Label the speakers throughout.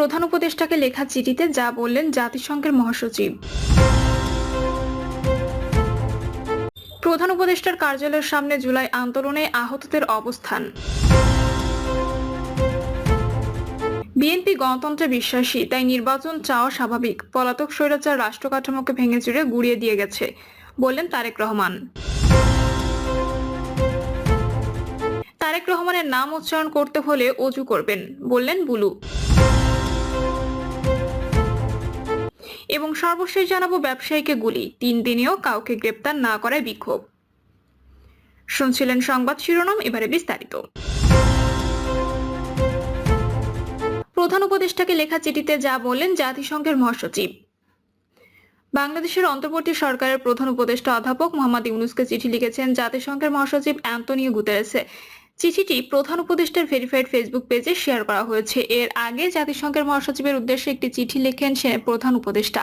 Speaker 1: প্রধান উপদেষ্টাকে লেখা চিঠিতে যা বললেন জাতিসংঘের মহাসচিব। প্রধান উপদেষ্টার কার্যালয়ের সামনে জুলাই আন্দোলনে আহতদের অবস্থান। বিএনপি গণতন্ত্রে বিশ্বাসী, তাই নির্বাচন চাওয়া স্বাভাবিক। পলাতক স্বৈরাচার রাষ্ট্র কাঠামোকে ভেঙে চুরে গুড়িয়ে দিয়ে গেছে, বললেন তারেক রহমান। তারেক রহমানের নাম উচ্চারণ করতে হলে অজু করবেন, বললেন বুলু। এবং সর্বশেষ জানাবো ব্যবসায়ীকে গুলি, 3 দিনেও কাউকে গ্রেপ্তার না করায় বিক্ষোভ। শুনছিলেন সংবাদ শিরোনাম, এবারে বিস্তারিত। প্রধান উপদেষ্টাকে লেখা চিঠিতে যা বললেন জাতিসংঘের মহাসচিব। বাংলাদেশের অন্তর্বর্তী সরকারের প্রধান উপদেষ্টা অধ্যাপক মোহাম্মদ ইউনূসকে চিঠি লিখেছেন জাতিসংঘের মহাসচিব অ্যান্তোনিও গুতেরেসে। চিঠিটি প্রধান উপদেষ্টার ভেরিফাইড ফেসবুক পেজে শেয়ার করা হয়েছে। এর আগে জাতিসংঘের মহাসচিবের উদ্দেশ্যে একটি চিঠি লেখেন প্রধান উপদেষ্টা।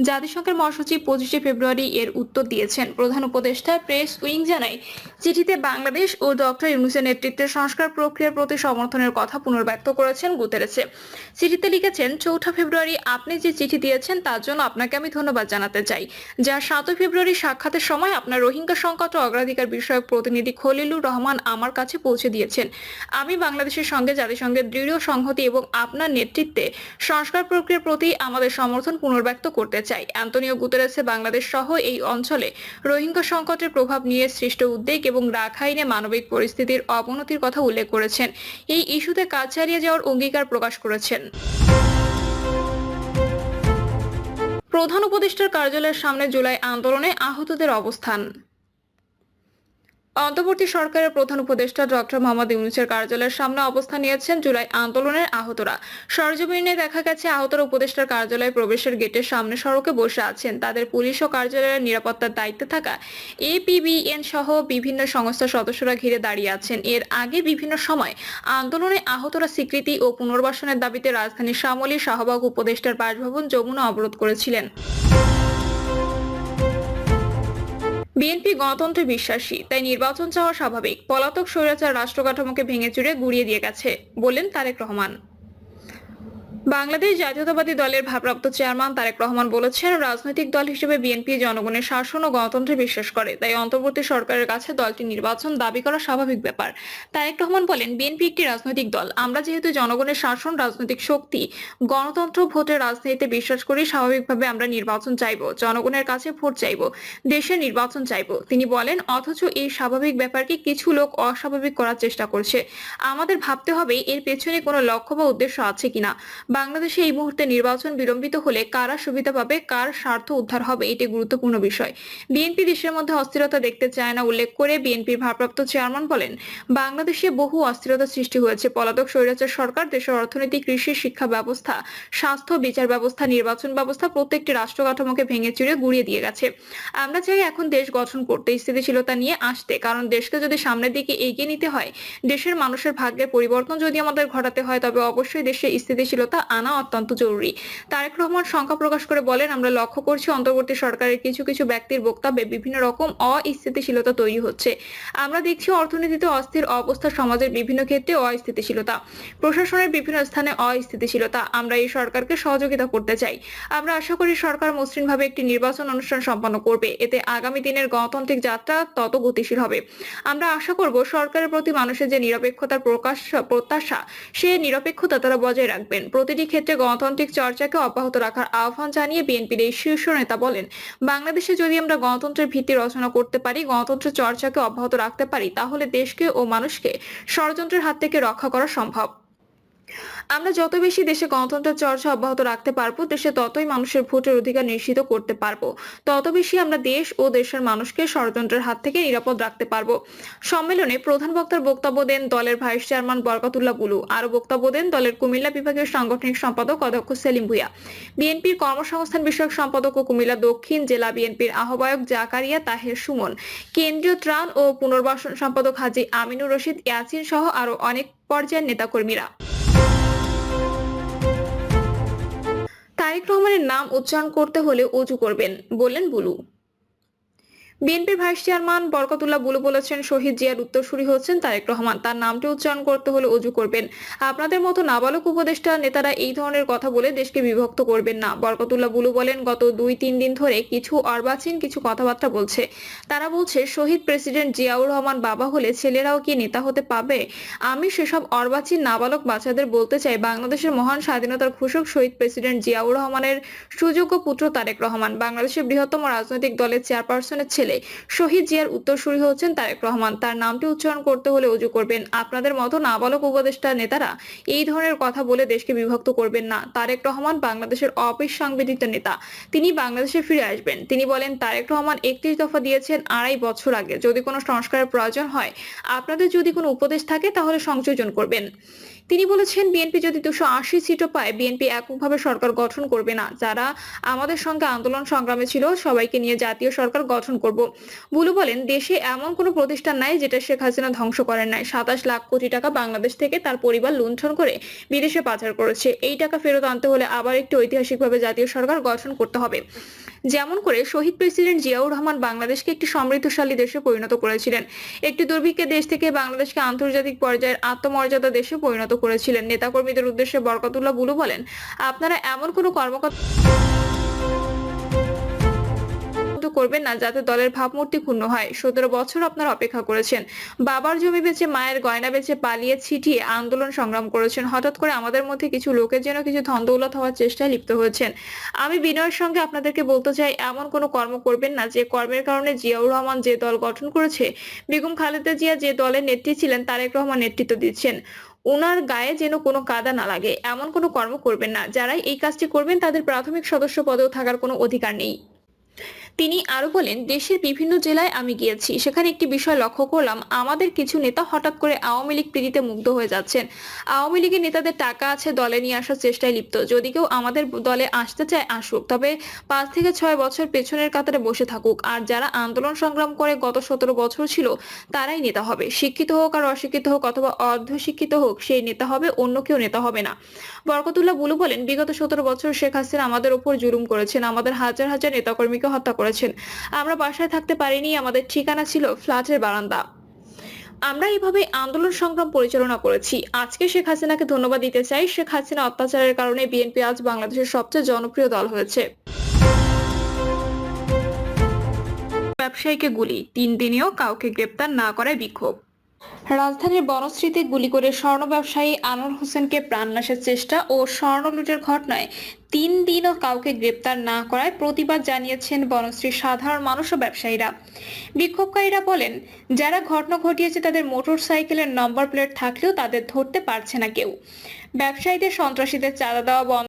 Speaker 1: জাতিসংঘের মহাসচিব 25শে ফেব্রুয়ারি এর উত্তর দিয়েছেন। প্রধান উপদেষ্টা প্রেস উইং জানায়, চিঠিতে বাংলাদেশ ও ডক্টর ইউনূসের নেতৃত্বে সংস্কার প্রক্রিয়ার প্রতি সমর্থনের কথা পুনর্ব্যক্ত করেছেন গুতেরেসে। চিঠিতে লিখেছেন, 4 ফেব্রুয়ারি আপনি যে চিঠি দিয়েছেন তার জন্য আপনাকে আমি ধন্যবাদ জানাতে চাই। যা 7 ফেব্রুয়ারি সাক্ষাতের সময় আপনার রোহিঙ্গা সংকট ও অগ্রাধিকার বিষয়ক প্রতিনিধি খলিলুর রহমান আমার কাছে পৌঁছে দিয়েছেন। আমি বাংলাদেশের সঙ্গে জাতিসংঘের দৃঢ় সংহতি এবং আপনার নেতৃত্বে সংস্কার প্রক্রিয়ার প্রতি আমাদের সমর্থন পুনর্ব্যক্ত করতে চাই। অ্যান্তোনিও গুতেরেসে বাংলাদেশ সহ এই অঞ্চলে রোহিঙ্গা সংকটের প্রভাব নিয়ে সৃষ্ট উদ্বেগ এবং রাখাইনে মানবিক পরিস্থিতির অবনতির কথা উল্লেখ করেছেন। এই ইস্যুতে কাজ চালিয়ে যাওয়ার অঙ্গীকার প্রকাশ করেছেন। প্রধান উপদেষ্টার কার্যালয়ের সামনে জুলাই আন্দোলনে আহতদের অবস্থান। অন্তর্বর্তী সরকারের প্রধান উপদেষ্টা ডক্টর মোহাম্মদ ইউনূসের কার্যালয়ের সামনে অবস্থান নিয়েছেন জুলাই আন্দোলনের আহতরা। সরেজমিনে দেখা গেছে, আহতরা উপদেষ্টার কার্যালয়ে প্রবেশের গেটের সামনে সড়কে বসে আছেন। তাদের পুলিশ ও কার্যালয়ের নিরাপত্তার দায়িত্বে থাকা এপিবিএন সহ বিভিন্ন সংস্থার সদস্যরা ঘিরে দাঁড়িয়ে আছেন। এর আগে বিভিন্ন সময় আন্দোলনে আহতরা স্বীকৃতি ও পুনর্বাসনের দাবিতে রাজধানীর শ্যামলী শাহবাগ উপদেষ্টার বাসভবন যমুনা অবরোধ করেছিলেন। বিএনপি গণতন্ত্রে বিশ্বাসী, তাই নির্বাচন চাওয়া স্বাভাবিক। পলাতক স্বৈরাচার রাষ্ট্র কাঠামোকে ভেঙে চুরে গুড়িয়ে দিয়ে গেছে, বললেন তারেক রহমান। বাংলাদেশ জাতীয়তাবাদী দলের ভারপ্রাপ্ত চেয়ারম্যান তারেক রহমান বলেছেন, রাজনৈতিক দল হিসেবে বিএনপি জনগণের শাসন ও গণতন্ত্রে বিশ্বাস করে, তাই অন্তর্বর্তী সরকারের কাছে দলটি নির্বাচন দাবি করা স্বাভাবিক ব্যাপার। তারেক রহমান বলেন, বিএনপি একটি রাজনৈতিক দল। আমরা যেহেতু জনগণের শাসন, রাজনৈতিক শক্তি, গণতন্ত্র, ভোটের রাজনীতিতে বিশ্বাস করি, স্বাভাবিকভাবে আমরা নির্বাচন চাইব, জনগণের কাছে ভোট চাইব, দেশের নির্বাচন চাইব। তিনি বলেন, অথচ এই স্বাভাবিক ব্যাপারকে কিছু লোক অস্বাভাবিক করার চেষ্টা করছে। আমাদের ভাবতে হবে এর পেছনে কোনো লক্ষ্য বা উদ্দেশ্য আছে কিনা। বাংলাদেশে এই মুহূর্তে নির্বাচন বিলম্বিত হলে কারা সুবিধা পাবে, কার স্বার্থ উদ্ধার হবে, এটি গুরুত্বপূর্ণ বিষয়। বিএনপি দেশের মধ্যে অস্থিরতা দেখতে চায় না উল্লেখ করে বিএনপির ভারপ্রাপ্ত চেয়ারম্যান বলেন, বাংলাদেশে বহু অস্থিরতা সৃষ্টি হয়েছে। পলাতক স্বৈরাচার সরকার দেশের অর্থনীতি, কৃষি, শিক্ষা ব্যবস্থা, স্বাস্থ্য, বিচার ব্যবস্থা, নির্বাচন ব্যবস্থা প্রত্যেকটি রাষ্ট্র কাঠামোকে ভেঙে চুরে গুড়িয়ে দিয়ে গেছে। আমরা চাই এখন দেশ গঠন করতে, স্থিতিশীলতা নিয়ে আসতে। কারণ দেশকে যদি সামনের দিকে এগিয়ে নিতে হয়, দেশের মানুষের ভাগ্যের পরিবর্তন যদি আমাদের ঘটাতে হয়, তবে অবশ্যই দেশে স্থিতিশীলতা আনা অত্যন্ত জরুরি। তারেক রহমান শঙ্কা প্রকাশ করে বলেন, আমরা লক্ষ্য করছি অন্তর্বর্তী সরকারের কিছু কিছু ব্যক্তির বক্তব্যে বিভিন্ন রকম অস্থিতিশীলতা তৈরি হচ্ছে। আমরা দেখছি অর্থনীতিতে অস্থির অবস্থা, সমাজের বিভিন্ন ক্ষেত্রে অস্থিতিশীলতা, প্রশাসনের বিভিন্ন স্থানে অস্থিতিশীলতা। আমরা এই সরকারকে সহযোগিতা করতে চাই। আমরা আশা করি সরকার মসৃণভাবে একটি নির্বাচন অনুষ্ঠান সম্পন্ন করবে। এতে আগামী দিনের গণতান্ত্রিক যাত্রা তত গতিশীল হবে। আমরা আশা করব সরকারের প্রতি মানুষের যে নিরপেক্ষতার প্রত্যাশা, সে নিরপেক্ষতা তারা বজায় রাখবেন। প্রতিটি ক্ষেত্রে গণতান্ত্রিক চর্চাকে অব্যাহত রাখার আহ্বান জানিয়ে বিএনপির এই শীর্ষ নেতা বলেন, বাংলাদেশে যদি আমরা গণতন্ত্রের ভিত্তি রচনা করতে পারি, গণতন্ত্রের চর্চাকে অব্যাহত রাখতে পারি, তাহলে দেশকে ও মানুষকে ষড়যন্ত্রের হাত থেকে রক্ষা করা সম্ভব। আমরা যত বেশি দেশে গণতন্ত্রের চর্চা অব্যাহত রাখতে পারবো, দেশে ততই মানুষের ভোটের অধিকার নিশ্চিত করতে পারবো, তত বেশি আমরা দেশ ও দেশের মানুষকে ষড়যন্ত্রের হাত থেকে নিরাপদ রাখতে পারবো। সম্মেলনে প্রধান বক্তার বক্তব্য দেন দলের ভাইস চেয়ারম্যান বরকতুল্লাহ বুলু। আরো বক্তব্য দেন দলের কুমিল্লা বিভাগীয় সাংগঠনিক সম্পাদক অধ্যক্ষ সেলিম ভুঁইয়া, বিএনপির কর্মসংস্থান বিষয়ক সম্পাদক ও কুমিল্লা দক্ষিণ জেলা বিএনপির আহ্বায়ক জাকারিয়া তাহের সুমন, কেন্দ্রীয় ত্রাণ ও পুনর্বাসন সম্পাদক হাজী আমিনুর রশিদ ইয়াসিন সহ আরো অনেক পর্যায়ের নেতাকর্মীরা। তারেক রহমানের নাম উচ্চারণ করতে হলে অজু করবেন, বললেন বুলু। বিএনপির ভাইস চেয়ারম্যান বরকতুল্লাহ বুলু বলেছেন, শহীদ জিয়ার উত্তরসূরি হচ্ছেন তারেক রহমান। তার নামটি উচ্চারণ করতে হলে অজু করবেন। আপনাদের মতো নাবালক উপদেষ্টা নেতারা এই ধরনের কথা বলে দেশকে বিভক্ত করবেন না। বরকতুল্লাহ বুলু বলেন, গত 2-3 দিন ধরে কিছু অর্বাচীন কিছু কথাবার্তা বলছে। তারা বলছে শহীদ প্রেসিডেন্ট জিয়াউর রহমান বাবা হলে ছেলেরাও কি নেতা হতে পাবে? আমি সেসব অর্বাচীন নাবালক বাচ্চাদের বলতে চাই, বাংলাদেশের মহান স্বাধীনতার ঘোষক শহীদ প্রেসিডেন্ট জিয়াউর রহমানের সুযোগ্য পুত্র তারেক রহমান, বাংলাদেশের বৃহত্তম রাজনৈতিক দলের চেয়ারপারসনের ছেলে শহীদ জিয়ার উত্তরসূরি হচ্ছেন তারেক রহমান। তার নামটি উচ্চারণ করতে হলে অজু করবেন। আপনাদের মতো নাবালক উপদেষ্টা নেতারা এই ধরনের কথা বলে দেশকে বিভক্ত করবেন না। তারেক রহমান বাংলাদেশের অবিসংবিদিত নেতা। তিনি বাংলাদেশে ফিরে আসবেন। তিনি বলেন, তারেক রহমান 31 দফা দিয়েছেন 2.5 বছর আগে। যদি কোনো সংস্কারের প্রয়োজন হয়, আপনাদের যদি কোনো উপদেশ থাকে তাহলে সংযোজন করবেন। তিনি বলেছেন, বিএনপি যদি 280 সিটও পায়, বিএনপি এককভাবে সরকার গঠন করবে না। যারা আমাদের সঙ্গে আন্দোলন সংগ্রামে ছিল সবাইকে নিয়ে জাতীয় সরকার গঠন করব। বুলু বলেন, দেশে এমন কোনো প্রতিষ্ঠান নাই যেটা শেখ হাসিনা ধ্বংস করেন নাই। 27 লাখ কোটি টাকা বাংলাদেশ থেকে তার পরিবার লুণ্ঠন করে বিদেশে পাচার করেছে। এই টাকা ফেরত আনতে হলে আবার একটি ঐতিহাসিকভাবে জাতীয় সরকার গঠন করতে হবে। যেমন করে শহীদ প্রেসিডেন্ট জিয়াউর রহমান বাংলাদেশকে একটি সমৃদ্ধশালী দেশে পরিণত করেছিলেন, একটি দুর্ভিক্ষের দেশ থেকে বাংলাদেশকে আন্তর্জাতিক পর্যায়ের আত্মমর্যাদা দেশে পরিণত করেছিলেন। নেতাকর্মীদের উদ্দেশ্যে বরকতুল্লাহ বুলু বলেন, আপনারা এমন কোনো কর্মকর্তা করবেন না যাতে দলের ভাবমূর্তি ক্ষুণ্ণ হয়। 17 বছর আপনারা অপেক্ষা করেছেন, বাবার জমি বেচে, মায়ের গয়না বেচে, পালিয়ে ছিটিয়ে আন্দোলন সংগ্রাম করেছেন। হঠাৎ করে আমাদের মধ্যে কিছু লোকের যেন কিছু ধন দৌলত হওয়ার চেষ্টায় লিপ্ত হয়েছেন। আমি বিনয়ের সঙ্গে আপনাদেরকে বলতে চাই, এমন কোনো কর্ম করবেন না যে কর্মের কারণে জিয়াউর রহমান যে দল গঠন করেছে, বেগম খালেদা জিয়া যে দলের নেত্রী ছিলেন, তারেক রহমান নেতৃত্ব দিচ্ছেন, ওনার গায়ে যেন কোনো কাদা না লাগে। এমন কোনো কর্ম করবেন না। যারাই এই কাজটি করবেন তাদের প্রাথমিক সদস্য পদেও থাকার কোনো অধিকার নেই। তিনি আরো বলেন, দেশের বিভিন্ন জেলায় আমি গিয়েছি, সেখানে একটি বিষয় লক্ষ্য করলাম, আমাদের কিছু নেতা হঠাৎ করে আওয়ামী লীগ প্রীতিতে মুগ্ধ হয়ে যাচ্ছেন। আওয়ামী লীগের নেতাদের টাকা আছে, দলে নিয়ে আসার চেষ্টায় লিপ্ত। যদি কেউ আমাদের দলে আসতে চায় আসুক, তবে 5 থেকে 6 বছর পেছনের কাতারে বসে থাকুক। আর যারা আন্দোলন সংগ্রাম করে গত 17 বছর ছিল, তারাই নেতা হবে। শিক্ষিত হোক আর অশিক্ষিত হোক অথবা অর্ধশিক্ষিত হোক, সেই নেতা হবে, অন্য কেউ নেতা হবে না। বরকতুল্লাহ বুলু বলেন, বিগত 17 বছর শেখ হাসিনা আমাদের উপর জুলুম করেছেন, আমাদের হাজার হাজার নেতাকর্মীকে হত্যা করেছেন। আমরা বাসায় থাকতে পারিনি, আমাদের ঠিকানা ছিল ফ্ল্যাটের বারান্দা। আমরা এইভাবে আন্দোলন সংগ্রাম পরিচালনা করেছি। আজকে শেখ হাসিনাকে ধন্যবাদ দিতে চাই। শেখ হাসিনা অত্যাচারের কারণে বিএনপি আজ বাংলাদেশের সবচেয়ে জনপ্রিয় দল হয়েছে। ব্যবসায়ীকে গুলি, 3 দিনেও কাউকে গ্রেপ্তার না করায় বিক্ষোভ। রাজধানীর বনশ্রীতে গুলি করে স্বর্ণ ব্যবসায়ী আনোয়ার হোসেনকে প্রাণনাশের চেষ্টা ও স্বর্ণ লুটের ঘটনায় 3 দিনও কাউকে গ্রেপ্তার না করায় প্রতিবাদ জানিয়েছেন বনশ্রীর সাধারণ মানুষ ও ব্যবসায়ীরা। বিক্ষোভকারীরা বলেন, যারা ঘটনা ঘটিয়েছে তাদের মোটর সাইকেলের নম্বর প্লেট থাকলেও তাদের ধরতে পারছে না কেউ। ব্যবসায়ীদের সন্ত্রাসীদের চাঁদা দেওয়া বন্ধ